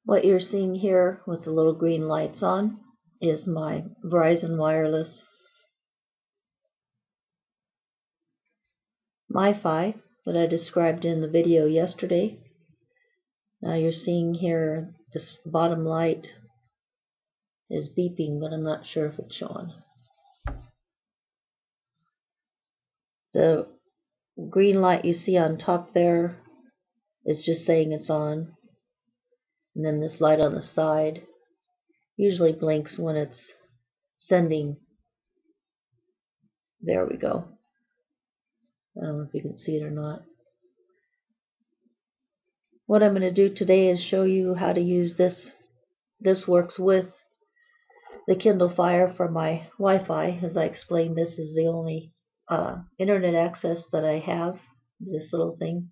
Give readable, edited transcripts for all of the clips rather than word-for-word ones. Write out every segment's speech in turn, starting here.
What you're seeing here with the little green lights on is my Verizon wireless MiFi that I described in the video yesterday. Now you're seeing here this bottom light is beeping, but I'm not sure if it's showing. The green light you see on top there is just saying it's on. And then this light on the side usually blinks when it's sending. There we go. I don't know if you can see it or not. What I'm going to do today is show you how to use this. This works with the Kindle Fire for my Wi-Fi. As I explained, this is the only internet access that I have. This little thing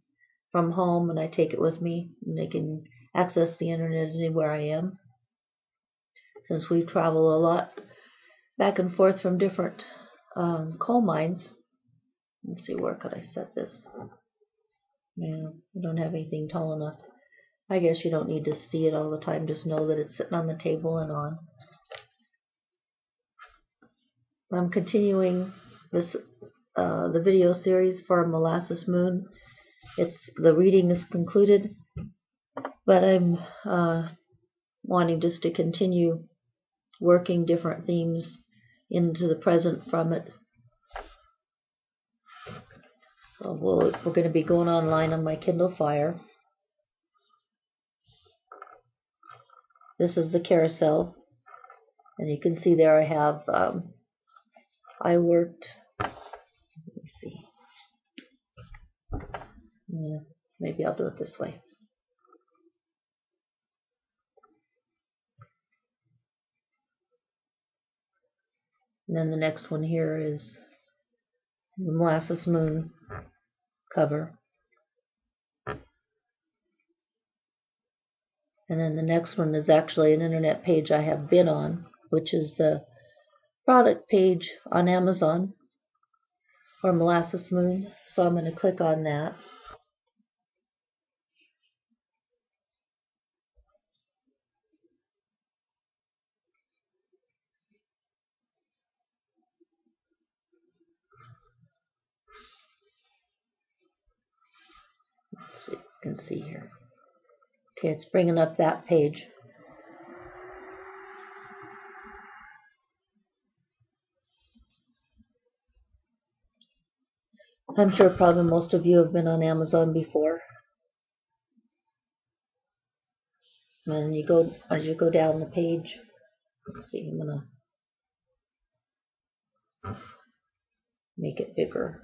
from home, and I take it with me, and I can access the internet anywhere I am. Since we travel a lot back and forth from different coal mines. Let's see, where could I set this? Yeah, I don't have anything tall enough. I guess you don't need to see it all the time. Just know that it's sitting on the table and on. I'm continuing this the video series for Molasses Moon. The reading is concluded, but I'm wanting just to continue working different themes into the present from it. We're going to be going online on my Kindle Fire. This is the carousel, and you can see there I have I worked. Let me see. Yeah, maybe I'll do it this way. And then the next one here is the Molasses Moon cover. And then the next one is actually an internet page I have been on, which is the product page on Amazon for Molasses Moon. So I'm going to click on that. Let's see if you can see here. Okay, it's bringing up that page. I'm sure probably most of you have been on Amazon before. And as you go down the page, let's see, I'm going to make it bigger.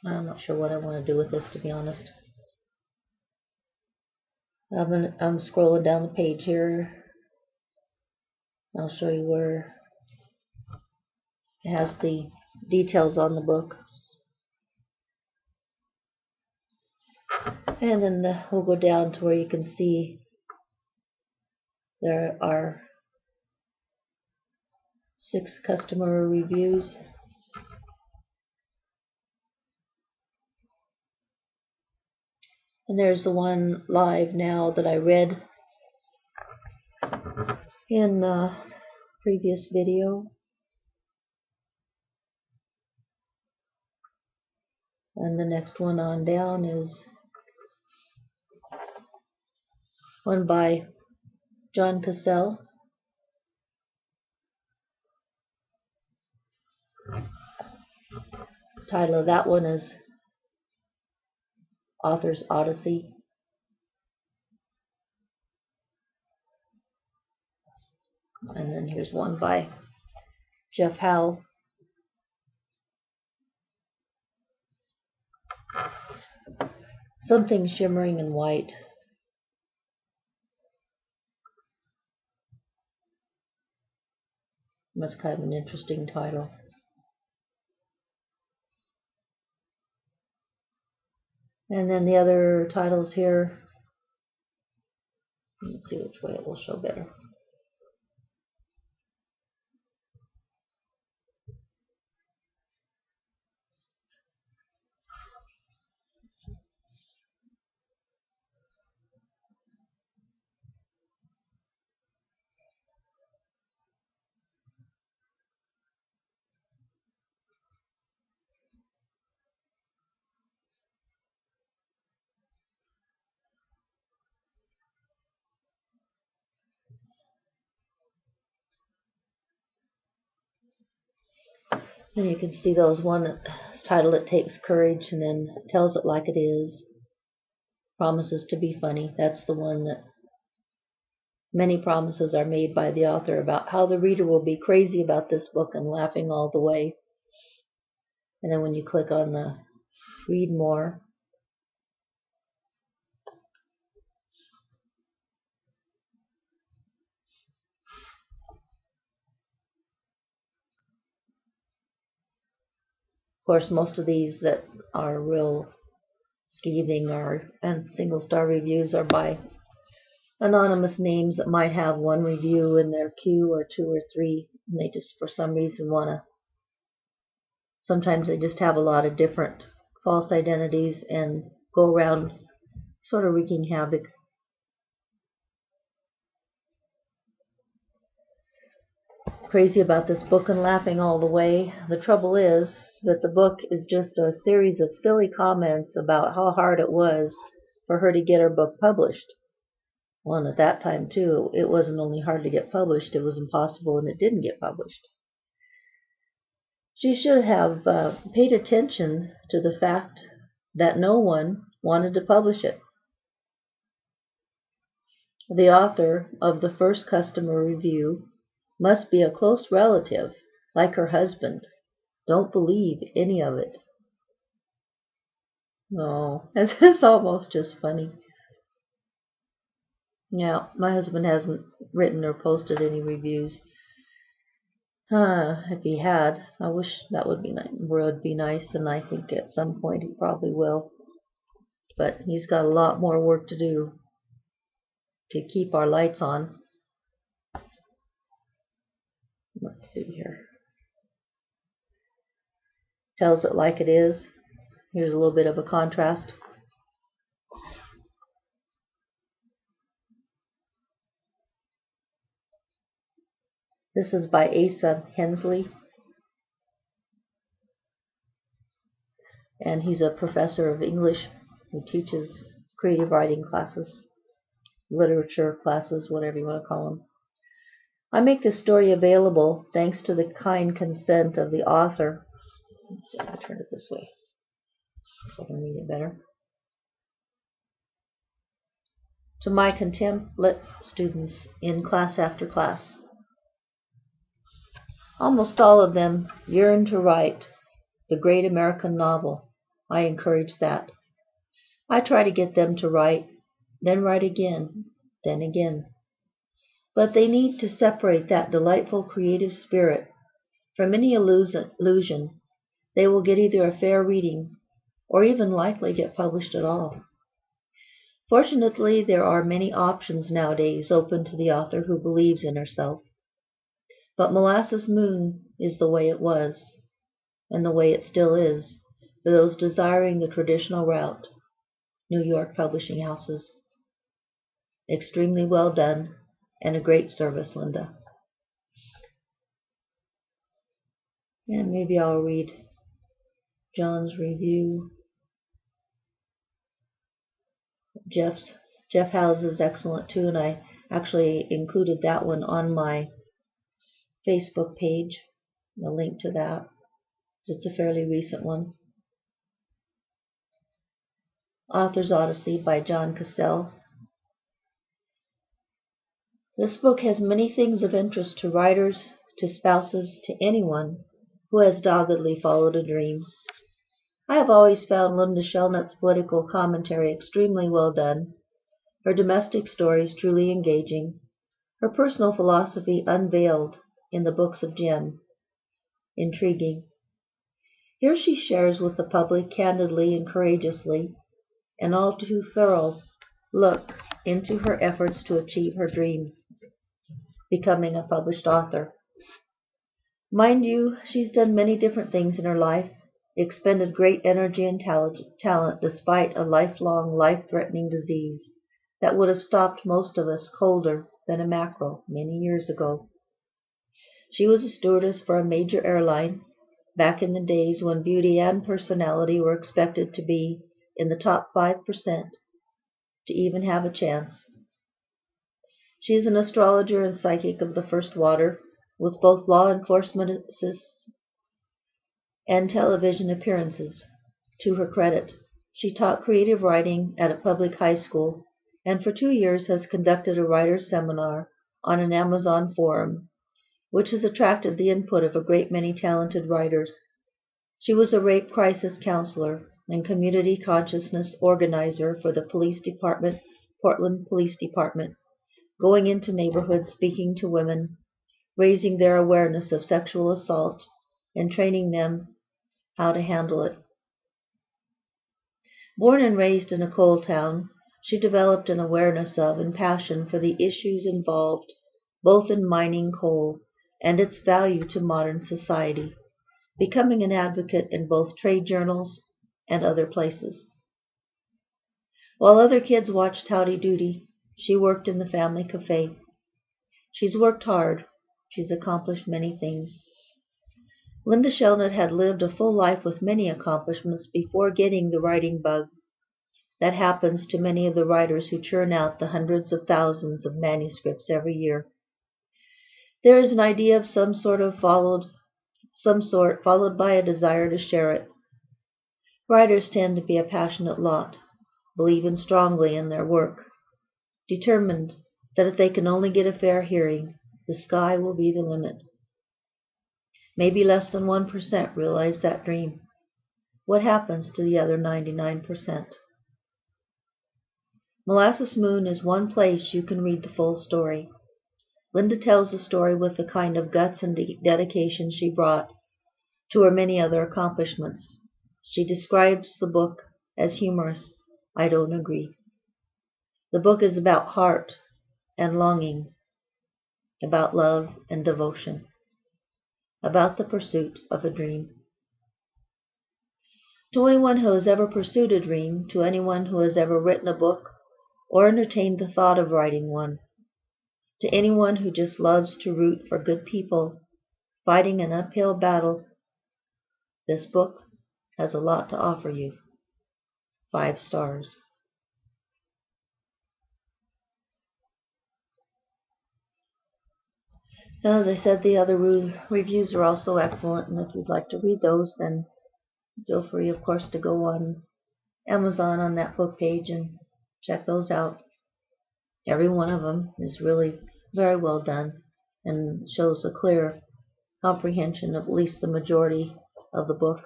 I'm not sure what I want to do with this, to be honest. I'm scrolling down the page here. I'll show you where it has the details on the book. And then we'll go down to where you can see there are 6 customer reviews. And there's the one live now that I read in the previous video. And the next one on down is one by John Cassell. The title of that one is Author's Odyssey. And then here's one by Jeff Howe. Something Shimmering in White. That's kind of an interesting title. And then the other titles here, let's see which way it will show better. And you can see those one title, It Takes Courage, and then Tells It Like It Is, Promises to Be Funny. That's the one that many promises are made by the author about how the reader will be crazy about this book and laughing all the way. And then when you click on the Read More, of course, most of these that are real scathing and single-star reviews are by anonymous names that might have one review in their queue or two or three, and they just for some reason want to. Sometimes they just have a lot of different false identities and go around sort of wreaking havoc. Crazy about this book and laughing all the way. The trouble is that the book is just a series of silly comments about how hard it was for her to get her book published. Well, and at that time, too, it wasn't only hard to get published, it was impossible, and it didn't get published. She should have paid attention to the fact that no one wanted to publish it. The author of the first customer review must be a close relative, like her husband. Don't believe any of it. No, it's almost just funny. Yeah, my husband hasn't written or posted any reviews. If he had, I wish that would be nice, and I think at some point he probably will. But he's got a lot more work to do to keep our lights on. Let's see here. Tells It Like It Is. Here's a little bit of a contrast. This is by Asa Hensley, and he's a professor of English who teaches creative writing classes, literature classes, whatever you want to call them. I make this story available thanks to the kind consent of the author. Let's see if I turn it this way so I can read it better. To my contemplate students in class after class. Almost all of them yearn to write the great American novel. I encourage that. I try to get them to write, then write again, then again. But they need to separate that delightful creative spirit from any illusion they will get either a fair reading or even likely get published at all. Fortunately, there are many options nowadays open to the author who believes in herself. But Molasses Moon is the way it was, and the way it still is, for those desiring the traditional route, New York publishing houses. Extremely well done, and a great service, Linda. And maybe I'll read John's review. Jeff Howes is excellent too, and I actually included that one on my Facebook page, a link to that. It's a fairly recent one. Author's Odyssey by John Cassell. This book has many things of interest to writers, to spouses, to anyone who has doggedly followed a dream. I have always found Linda Shelnutt's political commentary extremely well done, her domestic stories truly engaging, her personal philosophy unveiled in the books of Jem intriguing. Here she shares with the public candidly and courageously an all too thorough look into her efforts to achieve her dream, becoming a published author. Mind you, she's done many different things in her life, expended great energy and talent despite a lifelong, life-threatening disease that would have stopped most of us colder than a mackerel many years ago. She was a stewardess for a major airline back in the days when beauty and personality were expected to be in the top 5% to even have a chance. She is an astrologer and psychic of the first water, with both law enforcement assists and television appearances. To her credit, she taught creative writing at a public high school, and for 2 years has conducted a writer's seminar on an Amazon forum, which has attracted the input of a great many talented writers. She was a rape crisis counselor and community consciousness organizer for the police department, Portland Police Department, going into neighborhoods, speaking to women, raising their awareness of sexual assault, and training them how to handle it. Born and raised in a coal town, she developed an awareness of and passion for the issues involved both in mining coal and its value to modern society, becoming an advocate in both trade journals and other places. While other kids watched Howdy Doody, she worked in the family cafe. She's worked hard. She's accomplished many things. Linda Shelnutt had lived a full life with many accomplishments before getting the writing bug. That happens to many of the writers who churn out the hundreds of thousands of manuscripts every year. There is an idea of some sort followed by a desire to share it. Writers tend to be a passionate lot, believing strongly in their work, determined that if they can only get a fair hearing, the sky will be the limit. Maybe less than 1% realize that dream. What happens to the other 99%? Molasses Moon is one place you can read the full story. Linda tells the story with the kind of guts and dedication she brought to her many other accomplishments. She describes the book as humorous. I don't agree. The book is about heart and longing, about love and devotion, about the pursuit of a dream. To anyone who has ever pursued a dream, to anyone who has ever written a book or entertained the thought of writing one, to anyone who just loves to root for good people fighting an uphill battle, this book has a lot to offer you. 5 stars. Now, as I said, the other reviews are also excellent, and if you'd like to read those, then feel free, of course, to go on Amazon on that book page and check those out. Every one of them is really very well done and shows a clear comprehension of at least the majority of the book.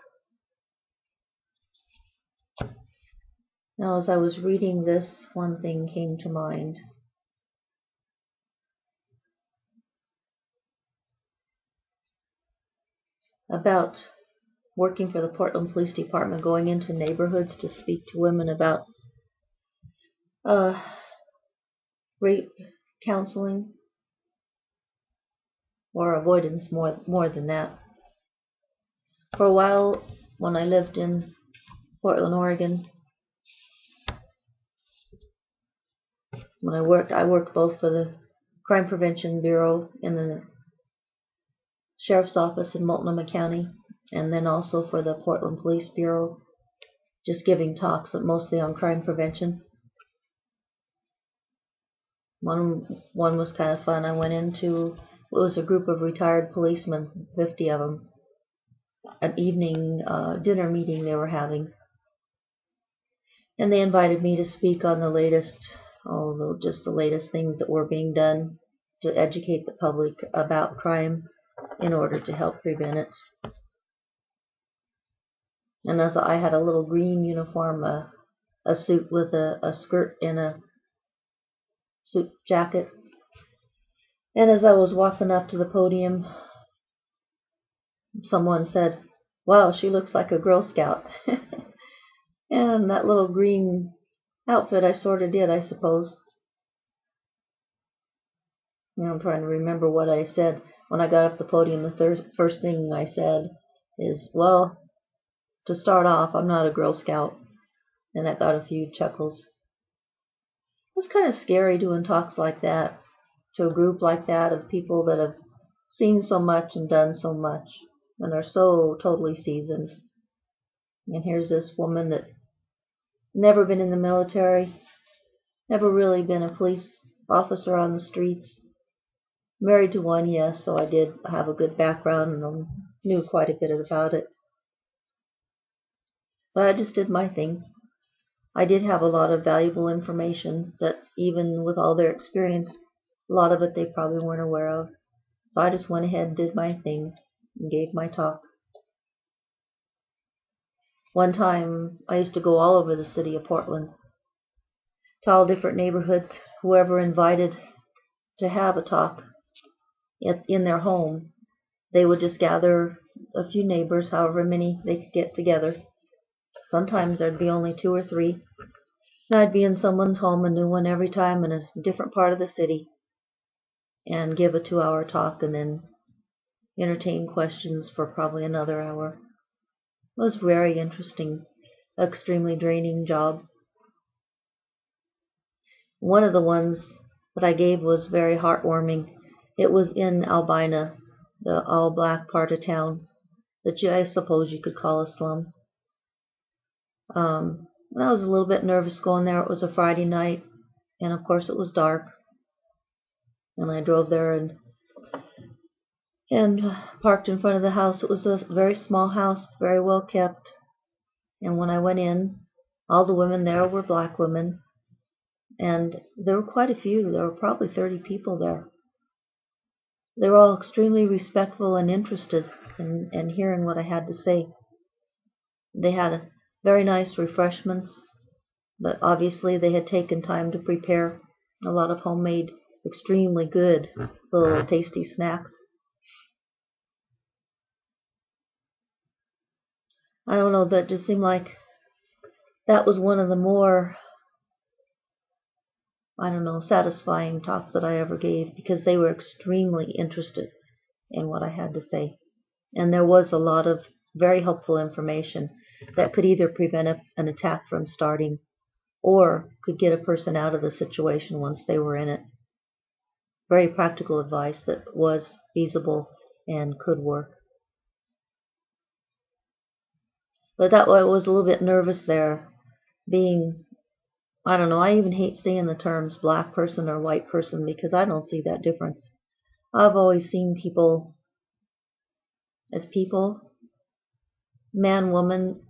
Now, as I was reading this, one thing came to mind. About working for the Portland Police Department, going into neighborhoods to speak to women about rape counseling, or avoidance more than that. For a while, when I lived in Portland, Oregon, when I worked both for the Crime Prevention Bureau in the Sheriff's Office in Multnomah County, and then also for the Portland Police Bureau, just giving talks, but mostly on crime prevention. One was kind of fun. I went into, it was a group of retired policemen, 50 of them, an evening dinner meeting they were having. And they invited me to speak on the latest, just the latest things that were being done to educate the public about crime in order to help prevent it. And as I had a little green uniform, a suit with a skirt and a suit jacket. And as I was walking up to the podium, someone said, "Wow, she looks like a Girl Scout." And that little green outfit, I sort of did, I suppose. I'm trying to remember what I said. When I got up the podium, the first thing I said is, well, to start off, I'm not a Girl Scout. And that got a few chuckles. It's kind of scary doing talks like that to a group like that of people that have seen so much and done so much and are so totally seasoned. And here's this woman that never been in the military, never really been a police officer on the streets. Married to one, yes, so I did have a good background and knew quite a bit about it. But I just did my thing. I did have a lot of valuable information that even with all their experience, a lot of it they probably weren't aware of. So I just went ahead and did my thing and gave my talk. One time I used to go all over the city of Portland to all different neighborhoods, whoever invited to have a talk in their home. They would just gather a few neighbors, however many they could get together. Sometimes there'd be only 2 or 3. And I'd be in someone's home, a new one every time in a different part of the city, and give a 2-hour talk and then entertain questions for probably another hour. It was very interesting, extremely draining job. One of the ones that I gave was very heartwarming. It was in Albina, the all-black part of town that I suppose you could call a slum. I was a little bit nervous going there. It was a Friday night, and of course it was dark. And I drove there and parked in front of the house. It was a very small house, very well kept. And when I went in, all the women there were black women. And there were quite a few. There were probably 30 people there. They were all extremely respectful and interested in hearing what I had to say. They had very nice refreshments, but obviously they had taken time to prepare a lot of homemade, extremely good little tasty snacks. I don't know, that just seemed like that was one of the more, satisfying talks that I ever gave, because they were extremely interested in what I had to say. And there was a lot of very helpful information that could either prevent an attack from starting or could get a person out of the situation once they were in it. Very practical advice that was feasible and could work. But that way I was a little bit nervous there, being, I even hate saying the terms black person or white person because I don't see that difference. I've always seen people as people, man, woman.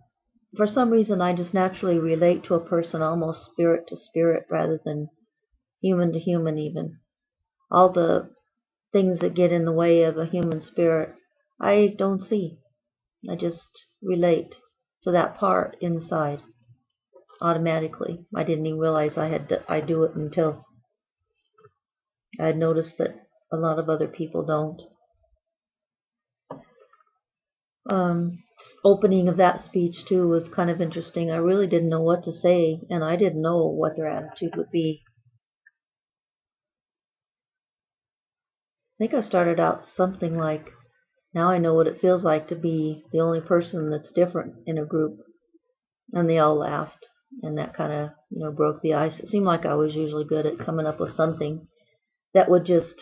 For some reason, I just naturally relate to a person almost spirit to spirit rather than human to human even. All the things that get in the way of a human spirit, I don't see. I just relate to that part inside automatically. I didn't even realize I do it until I had noticed that a lot of other people don't. Opening of that speech too was kind of interesting. I really didn't know what to say, and I didn't know what their attitude would be. I think I started out something like, now I know what it feels like to be the only person that's different in a group. And they all laughed, and that kind of, broke the ice. It seemed like I was usually good at coming up with something that would just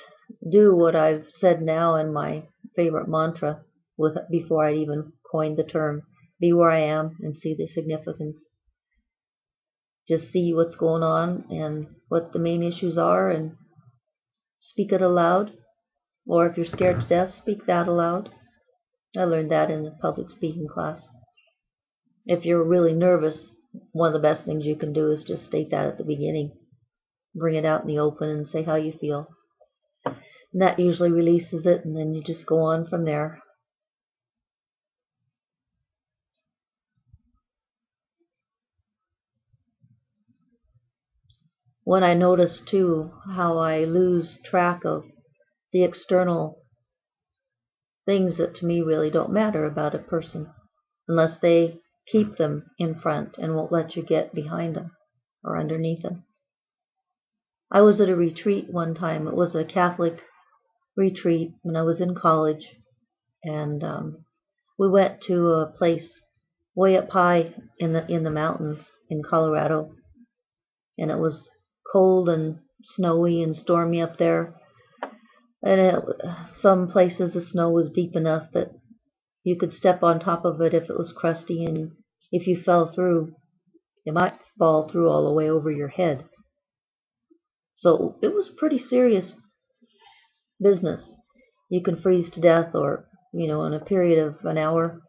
do what I've said now in my favorite mantra before I'd even coined the term. Be where I am and see the significance. Just see what's going on and what the main issues are and speak it aloud. Or if you're scared to death, speak that aloud. I learned that in the public speaking class. If you're really nervous, one of the best things you can do is just state that at the beginning. Bring it out in the open and say how you feel. And that usually releases it, and then you just go on from there. When I notice too how I lose track of the external things that to me really don't matter about a person unless they keep them in front and won't let you get behind them or underneath them. I was at a retreat one time. It was a Catholic retreat when I was in college, and we went to a place way up high in the mountains in Colorado, and it was cold and snowy and stormy up there. And some places the snow was deep enough that you could step on top of it if it was crusty, and if you fell through, it might fall through all the way over your head. So it was pretty serious business. You can freeze to death, or, in a period of an hour.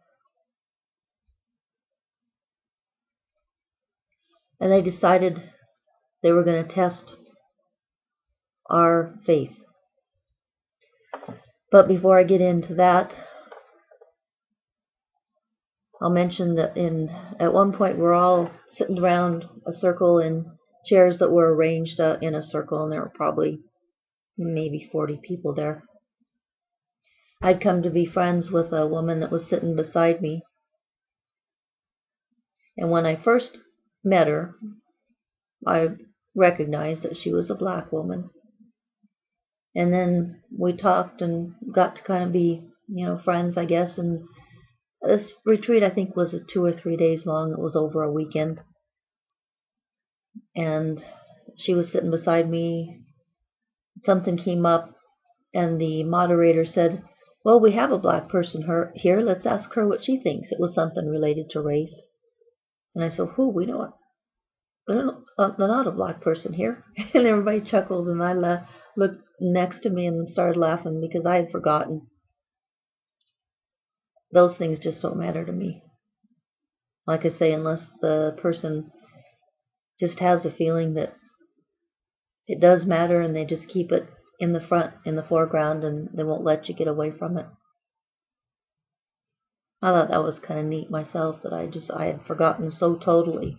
And they decided they were going to test our faith. But before I get into that, I'll mention that at one point we're all sitting around a circle in chairs that were arranged in a circle, and there were probably maybe 40 people there. I'd come to be friends with a woman that was sitting beside me, and when I first met her, I recognized that she was a black woman. And then we talked and got to kind of be, friends, I guess. And this retreat, I think, was 2 or 3 days long. It was over a weekend. And she was sitting beside me. Something came up, and the moderator said, "Well, we have a black person here. Let's ask her what she thinks." It was something related to race. And I said, "Who? We're not a black person here." And everybody chuckled, and I looked next to me and started laughing because I had forgotten. Those things just don't matter to me. Like I say, unless the person just has a feeling that it does matter, and they just keep it in the front, in the foreground, and they won't let you get away from it. I thought that was kind of neat myself, that I had forgotten so totally.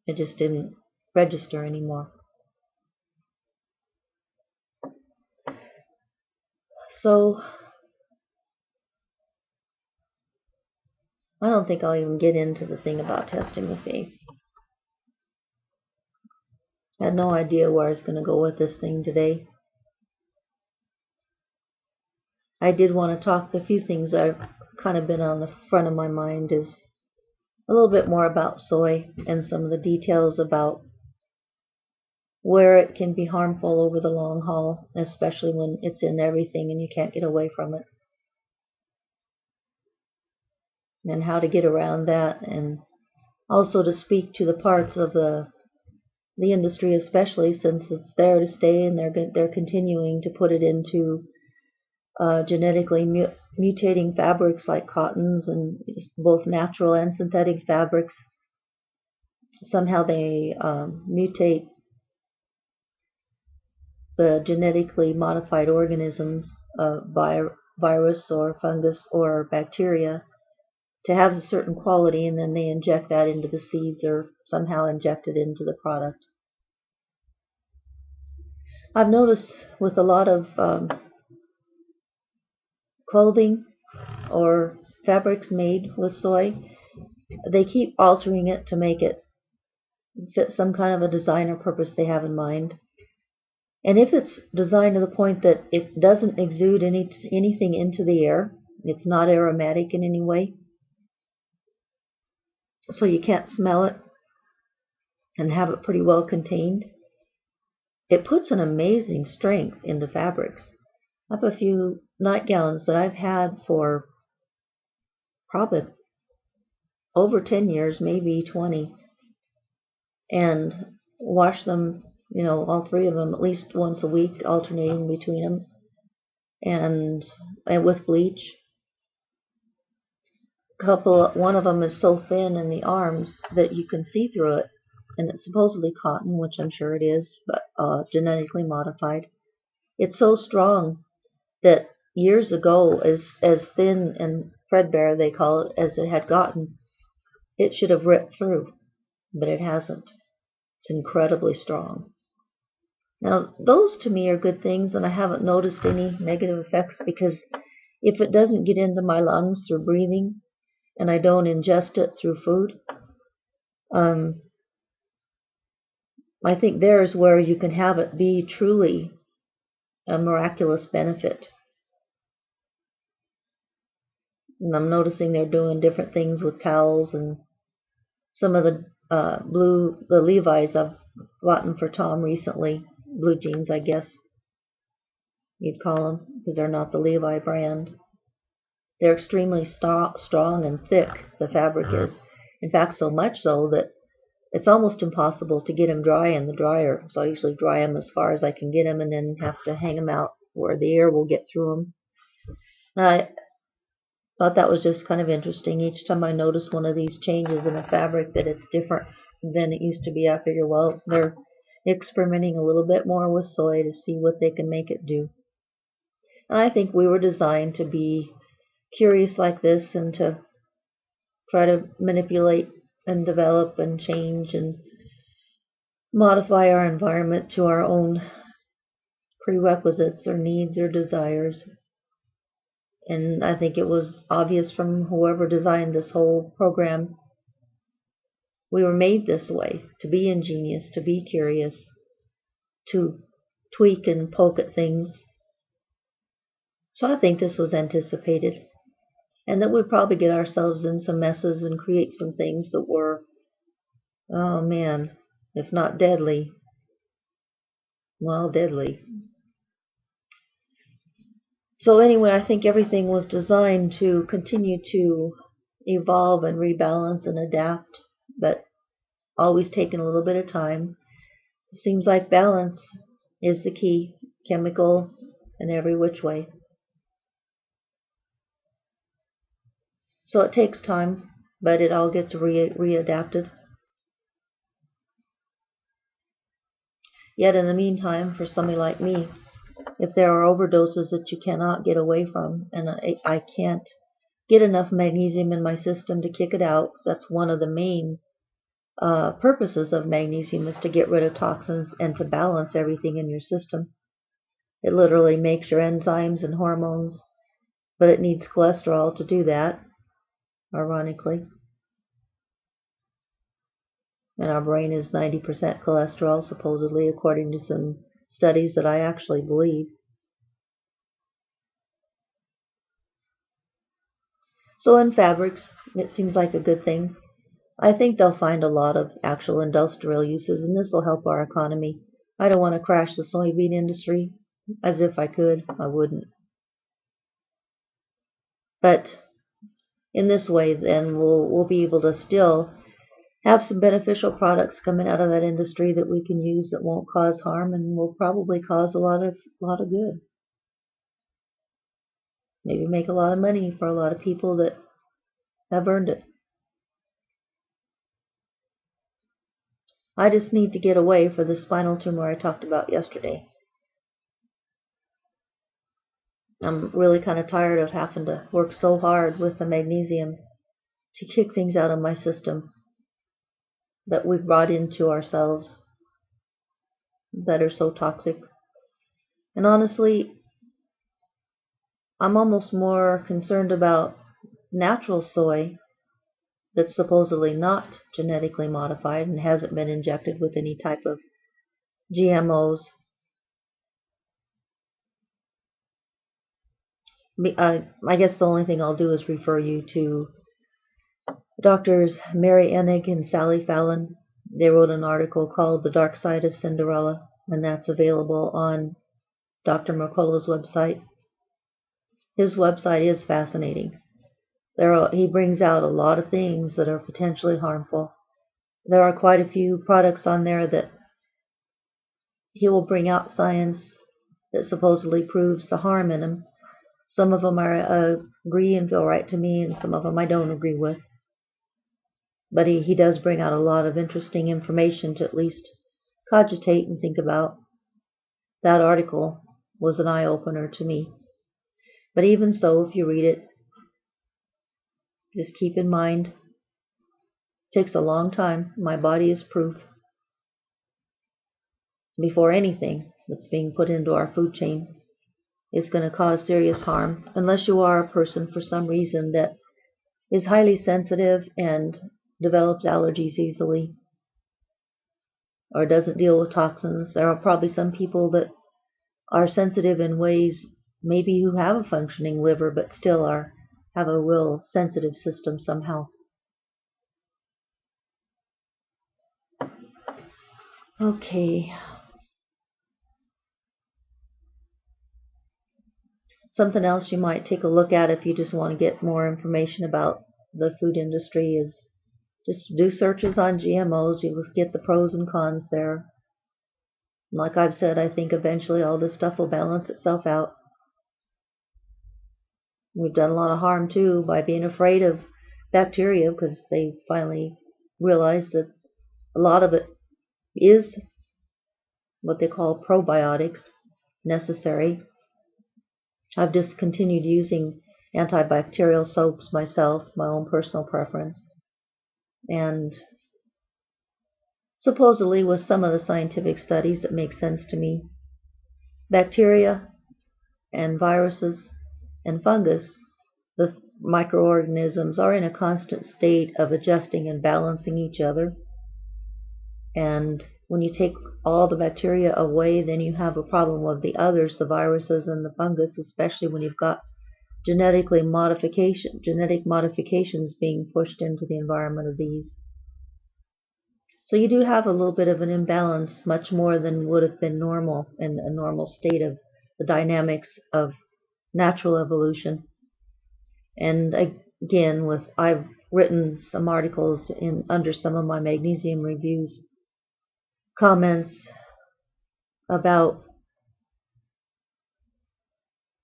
It just didn't register anymore. So I don't think I'll even get into the thing about testing the faith. I had no idea where I was going to go with this thing today. I did want to talk, the few things that have kind of been on the front of my mind is a little bit more about soy and some of the details about where it can be harmful over the long haul, especially when it's in everything and you can't get away from it. And how to get around that, and also to speak to the parts of the industry, especially since it's there to stay, and they're continuing to put it into genetically mutating fabrics like cottons, and both natural and synthetic fabrics. Somehow they mutate the genetically modified organisms, virus or fungus or bacteria, to have a certain quality, and then they inject that into the seeds or somehow inject it into the product. I've noticed with a lot of clothing or fabrics made with soy, they keep altering it to make it fit some kind of a design or purpose they have in mind. And if it's designed to the point that it doesn't exude anything into the air, it's not aromatic in any way, so you can't smell it and have it pretty well contained, it puts an amazing strength into fabrics. I have a few nightgowns that I've had for probably over 10 years, maybe 20, and wash them, all 3 of them at least once a week, alternating between them, and with bleach. One of them is so thin in the arms that you can see through it, and it's supposedly cotton, which I'm sure it is, but genetically modified. It's so strong that years ago, as thin and threadbare, they call it, as it had gotten, it should have ripped through, but it hasn't. It's incredibly strong. Now, those to me are good things, and I haven't noticed any negative effects, because if it doesn't get into my lungs through breathing, and I don't ingest it through food, I think there's where you can have it be truly a miraculous benefit. And I'm noticing they're doing different things with towels and some of the the Levi's I've gotten for Tom recently, blue jeans, I guess you'd call them, because they're not the Levi brand. They're extremely strong and thick, the fabric is. In fact, so much so that it's almost impossible to get them dry in the dryer. So I usually dry them as far as I can get them and then have to hang them out where the air will get through them. I thought that was just kind of interesting. Each time I notice one of these changes in a fabric that it's different than it used to be, I figure, well, they're experimenting a little bit more with soy to see what they can make it do. And I think we were designed to be curious like this and to try to manipulate and develop and change and modify our environment to our own prerequisites or needs or desires. And I think it was obvious from whoever designed this whole program, we were made this way, to be ingenious, to be curious, to tweak and poke at things. So I think this was anticipated, and that we'd probably get ourselves in some messes and create some things that were, oh man, if not deadly, well, deadly. So anyway, I think everything was designed to continue to evolve and rebalance and adapt, but always taking a little bit of time. It seems like balance is the key, chemical and every which way. So it takes time, but it all gets readapted. Yet in the meantime, for somebody like me, if there are overdoses that you cannot get away from, and I can't get enough magnesium in my system to kick it out, that's one of the main purposes of magnesium, is to get rid of toxins and to balance everything in your system. It literally makes your enzymes and hormones, but it needs cholesterol to do that, ironically. And our brain is 90% cholesterol, supposedly, according to some studies that I actually believe. So in fabrics, it seems like a good thing. I think they'll find a lot of actual industrial uses, and this will help our economy. I don't want to crash the soybean industry. As if I could, I wouldn't. But in this way, then, we'll be able to still have some beneficial products coming out of that industry that we can use that won't cause harm and will probably cause a lot of good. Maybe make a lot of money for a lot of people that have earned it. I just need to get away for the spinal tumor I talked about yesterday. I'm really kind of tired of having to work so hard with the magnesium to kick things out of my system that we've brought into ourselves that are so toxic. And honestly, I'm almost more concerned about natural soy that's supposedly not genetically modified and hasn't been injected with any type of GMOs. I guess the only thing I'll do is refer you to Doctors Mary Enig and Sally Fallon. They wrote an article called The Dark Side of Cinderella, and that's available on Dr. Mercolo's website. His website is fascinating. He brings out a lot of things that are potentially harmful. There are quite a few products on there that he will bring out science that supposedly proves the harm in them. Some of them agree and feel right to me, and some of them I don't agree with. But he does bring out a lot of interesting information to at least cogitate and think about. That article was an eye-opener to me. But even so, if you read it, just keep in mind, it takes a long time. My body is proof before anything that's being put into our food chain is going to cause serious harm, unless you are a person for some reason that is highly sensitive and develops allergies easily or doesn't deal with toxins. There are probably some people that are sensitive in ways, maybe who have a functioning liver but still have a real sensitive system somehow. Okay. Something else you might take a look at if you just want to get more information about the food industry is just do searches on GMOs. You'll get the pros and cons there. Like I've said, I think eventually all this stuff will balance itself out. We've done a lot of harm too by being afraid of bacteria, because they finally realized that a lot of it is what they call probiotics, necessary. I've discontinued using antibacterial soaps myself, my own personal preference. And supposedly with some of the scientific studies that make sense to me, bacteria and viruses and fungus, the microorganisms, are in a constant state of adjusting and balancing each other. And when you take all the bacteria away, then you have a problem with the others, the viruses and the fungus, especially when you've got genetic modifications being pushed into the environment of these. So you do have a little bit of an imbalance, much more than would have been normal in a normal state of the dynamics of natural evolution. And again, I've written some articles under some of my magnesium reviews, comments about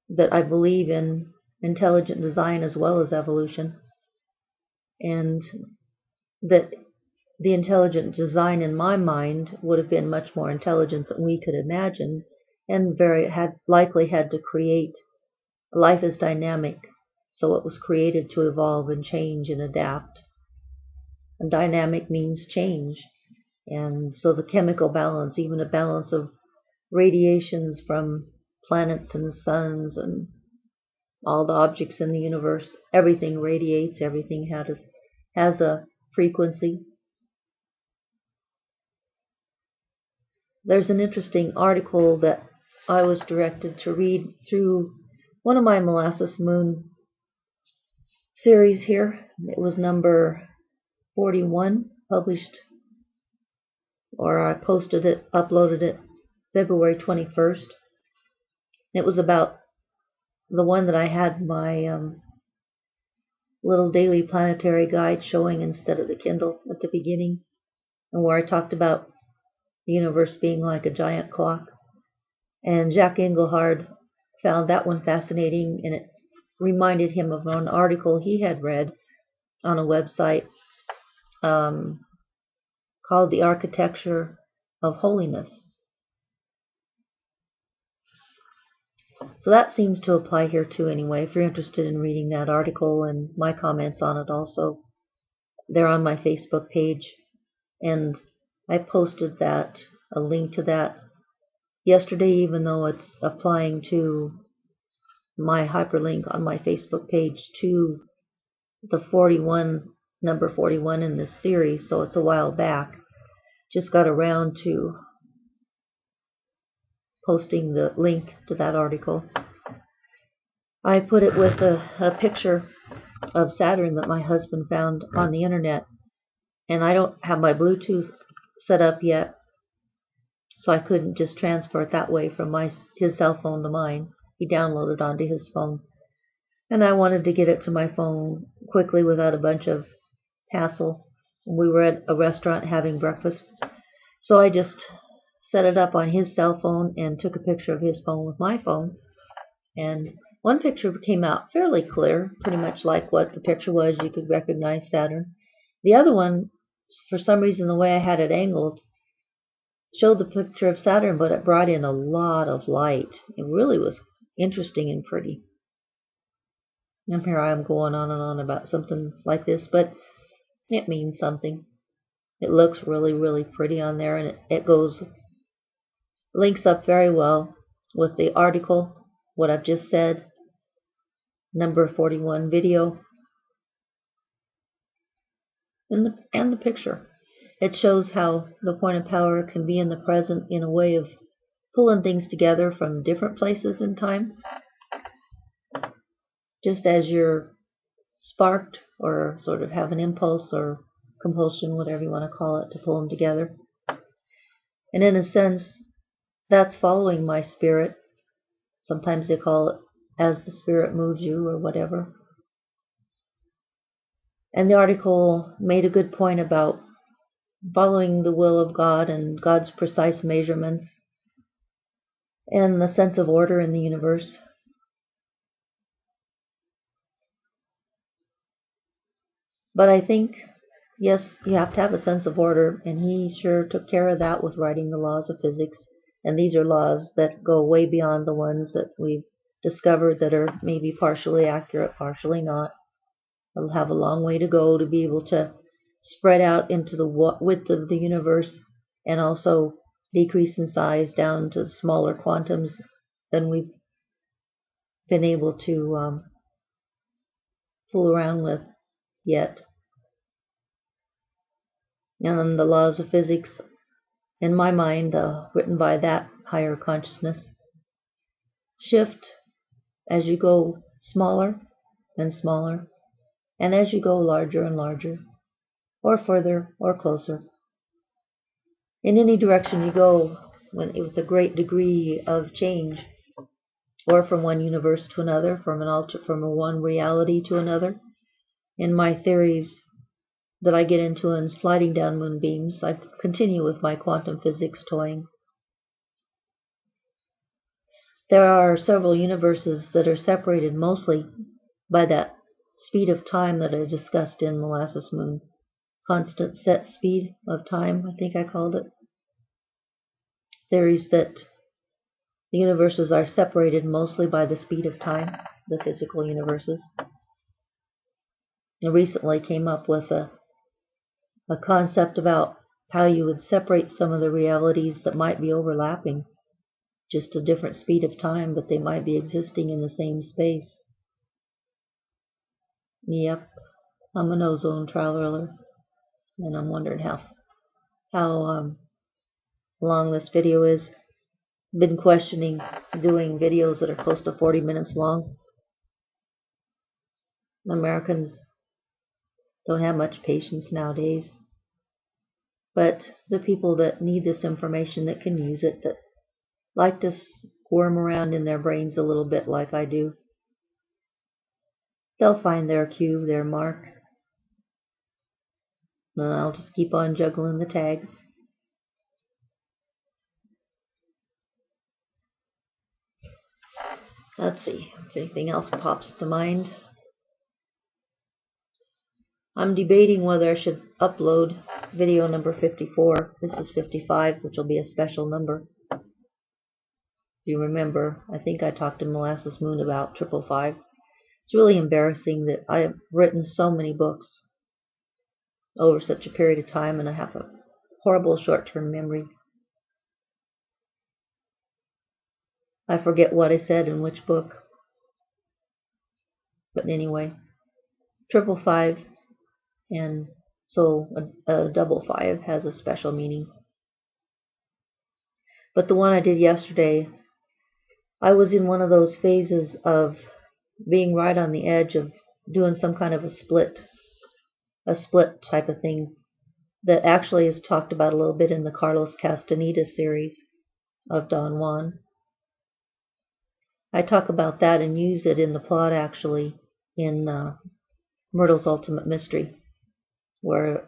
that I believe in intelligent design as well as evolution, and that the intelligent design in my mind would have been much more intelligent than we could imagine, and likely had to create. Life is dynamic, so it was created to evolve and change and adapt. And dynamic means change. And so the chemical balance, even a balance of radiations from planets and suns and all the objects in the universe, everything radiates, everything has a frequency. There's an interesting article that I was directed to read through one of my Molasses Moon series here. It was number 41, published, or I uploaded it February 21st. It was about the one that I had my little daily planetary guide showing instead of the Kindle at the beginning, and where I talked about the universe being like a giant clock. And Jack Engelhard found that one fascinating, and it reminded him of an article he had read on a website called The Architecture of Holiness. So that seems to apply here too anyway. If you're interested in reading that article and my comments on it also, they're on my Facebook page. And I posted a link to that yesterday, even though it's applying to my hyperlink on my Facebook page to the number 41 in this series, so it's a while back. Just got around to posting the link to that article. I put it with a picture of Saturn that my husband found on the internet, and I don't have my Bluetooth set up yet, so I couldn't just transfer it that way from his cell phone to mine. He downloaded onto his phone, and I wanted to get it to my phone quickly without a bunch of hassle. We were at a restaurant having breakfast, so I just set it up on his cell phone and took a picture of his phone with my phone. And one picture came out fairly clear, pretty much like what the picture was. You could recognize Saturn. The other one, for some reason, the way I had it angled, showed the picture of Saturn, but it brought in a lot of light. It really was interesting and pretty. And here I am going on and on about something like this, but it means something. It looks really, really pretty on there, and it links up very well with the article, what I've just said, number 41 video. and the picture. It shows how the point of power can be in the present in a way of pulling things together from different places in time. Just as you're sparked or sort of have an impulse or compulsion, whatever you want to call it, to pull them together. And in a sense, that's following my spirit. Sometimes they call it as the spirit moves you or whatever. And the article made a good point about following the will of God and God's precise measurements and the sense of order in the universe. But I think, yes, you have to have a sense of order, and he sure took care of that with writing the laws of physics. And these are laws that go way beyond the ones that we've discovered that are maybe partially accurate, partially not. They'll have a long way to go to be able to spread out into the width of the universe and also decrease in size down to smaller quantums than we've been able to fool around with yet. And the laws of physics, in my mind, written by that higher consciousness, shift as you go smaller and smaller, and as you go larger and larger, or further or closer. In any direction you go, with a great degree of change, or from one universe to another, from one reality to another. In my theories that I get into in sliding down moonbeams, I continue with my quantum physics toying. There are several universes that are separated mostly by that speed of time that I discussed in Molasses Moon. Constant set speed of time, I think I called it. Theories that the universes are separated mostly by the speed of time, the physical universes. I recently came up with a concept about how you would separate some of the realities that might be overlapping, just a different speed of time, but they might be existing in the same space. Yep, I'm an ozone traveler, and I'm wondering how long this video is. Been questioning doing videos that are close to 40 minutes long. Americans don't have much patience nowadays. But the people that need this information, that can use it, that like to squirm around in their brains a little bit like I do, they'll find their cue, their mark. And I'll just keep on juggling the tags. Let's see if anything else pops to mind. I'm debating whether I should upload video number 54. This is 55, which will be a special number. If you remember, I think I talked in Molasses Moon about 555. It's really embarrassing that I have written so many books over such a period of time, and I have a horrible short-term memory. I forget what I said in which book. But anyway, 555, and so a double 5 has a special meaning. But the one I did yesterday, I was in one of those phases of being right on the edge of doing some kind of a split type of thing that actually is talked about a little bit in the Carlos Castaneda series of Don Juan. I talk about that and use it in the plot actually in Myrtle's Ultimate Mystery, where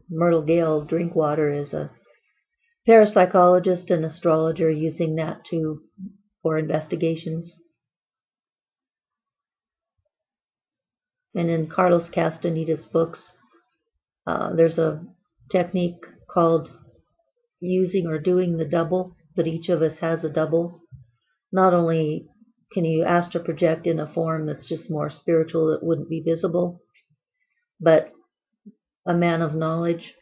Myrtle Gale Drinkwater is a parapsychologist and astrologer using that for investigations. And in Carlos Castaneda's books, there's a technique called using or doing the double, that each of us has a double. Not only can you astral project in a form that's just more spiritual that wouldn't be visible, but a man of knowledge,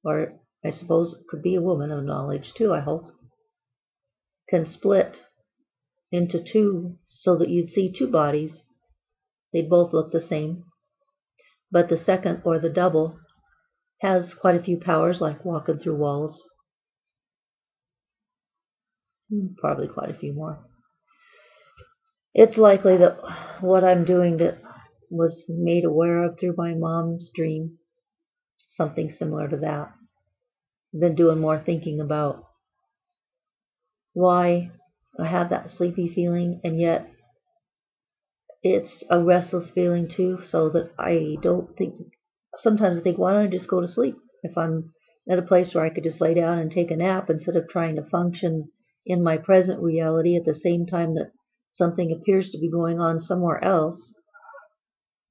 or I suppose it could be a woman of knowledge too, I hope, can split into two so that you'd see two bodies. They'd both look the same, but the second, or the double, has quite a few powers, like walking through walls. Probably quite a few more. It's likely that what I'm doing that was made aware of through my mom's dream, something similar to that. I've been doing more thinking about why I have that sleepy feeling, and yet it's a restless feeling too, so that I don't think, sometimes I think, why don't I just go to sleep? If I'm at a place where I could just lay down and take a nap instead of trying to function in my present reality at the same time that something appears to be going on somewhere else,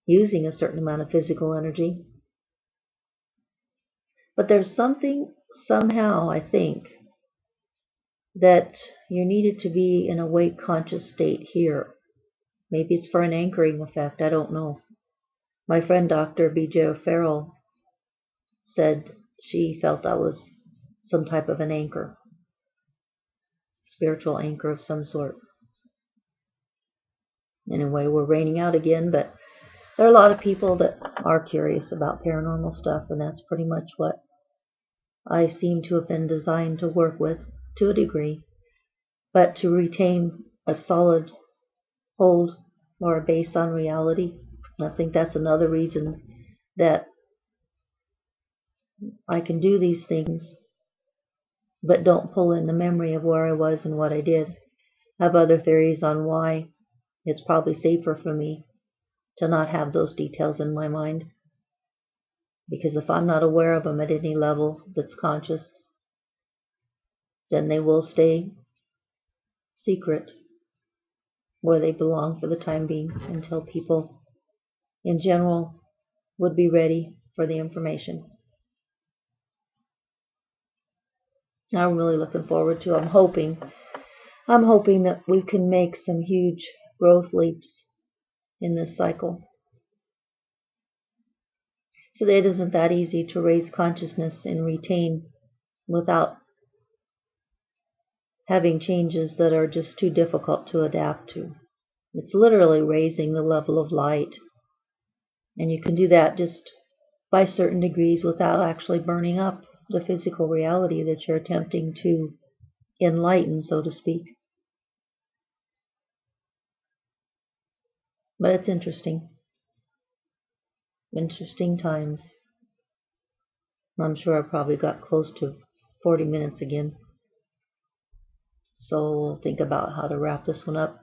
using a certain amount of physical energy. But there's something, somehow, I think, that you're needed to be in a awake conscious state here. Maybe it's for an anchoring effect, I don't know. My friend Dr. B.J. Farrell said she felt I was some type of an anchor, spiritual anchor of some sort. Anyway, we're raining out again, but there are a lot of people that are curious about paranormal stuff, and that's pretty much what I seem to have been designed to work with, to a degree, but to retain a solid hold or a base on reality. I think that's another reason that I can do these things, but don't pull in the memory of where I was and what I did. I have other theories on why it's probably safer for me to not have those details in my mind. Because if I'm not aware of them at any level that's conscious, then they will stay secret where they belong for the time being until people in general would be ready for the information. I'm really looking forward to, I'm hoping that we can make some huge growth leaps in this cycle. So that it isn't that easy to raise consciousness and retain without having changes that are just too difficult to adapt to. It's literally raising the level of light. And you can do that just by certain degrees without actually burning up the physical reality that you're attempting to enlighten, so to speak. But it's interesting. Interesting times. I'm sure I probably got close to 40 minutes again. So we'll think about how to wrap this one up.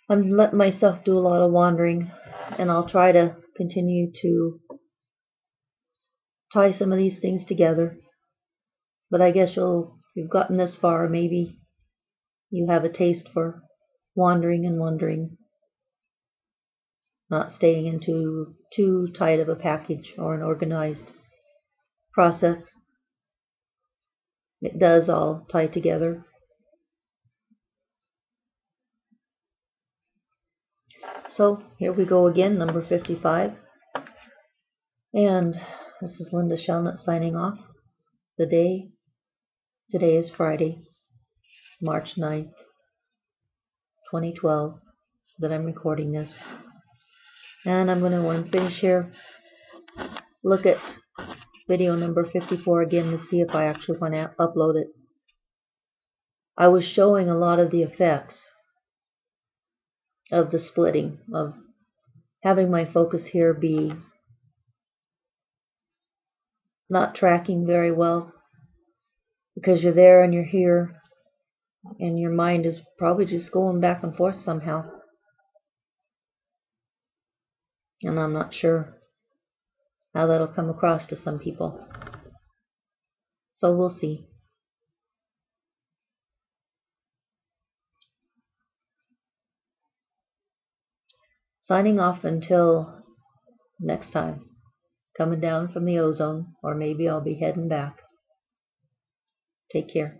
I'm letting myself do a lot of wandering, and I'll try to continue to tie some of these things together. But I guess if you've gotten this far, maybe you have a taste for wandering and wondering, not staying into too tight of a package or an organized process. It does all tie together. So here we go again, number 55. And this is Linda Shelnutt signing off. Today is Friday, March 9th, 2012, that I'm recording this. And I'm going to, when I'm finished here, look at video number 54 again to see if I actually want to upload it. I was showing a lot of the effects of the splitting, of having my focus here be not tracking very well, because you're there and you're here, and your mind is probably just going back and forth somehow. And I'm not sure how that'll come across to some people. So we'll see. Signing off until next time. Coming down from the ozone, or maybe I'll be heading back. Take care.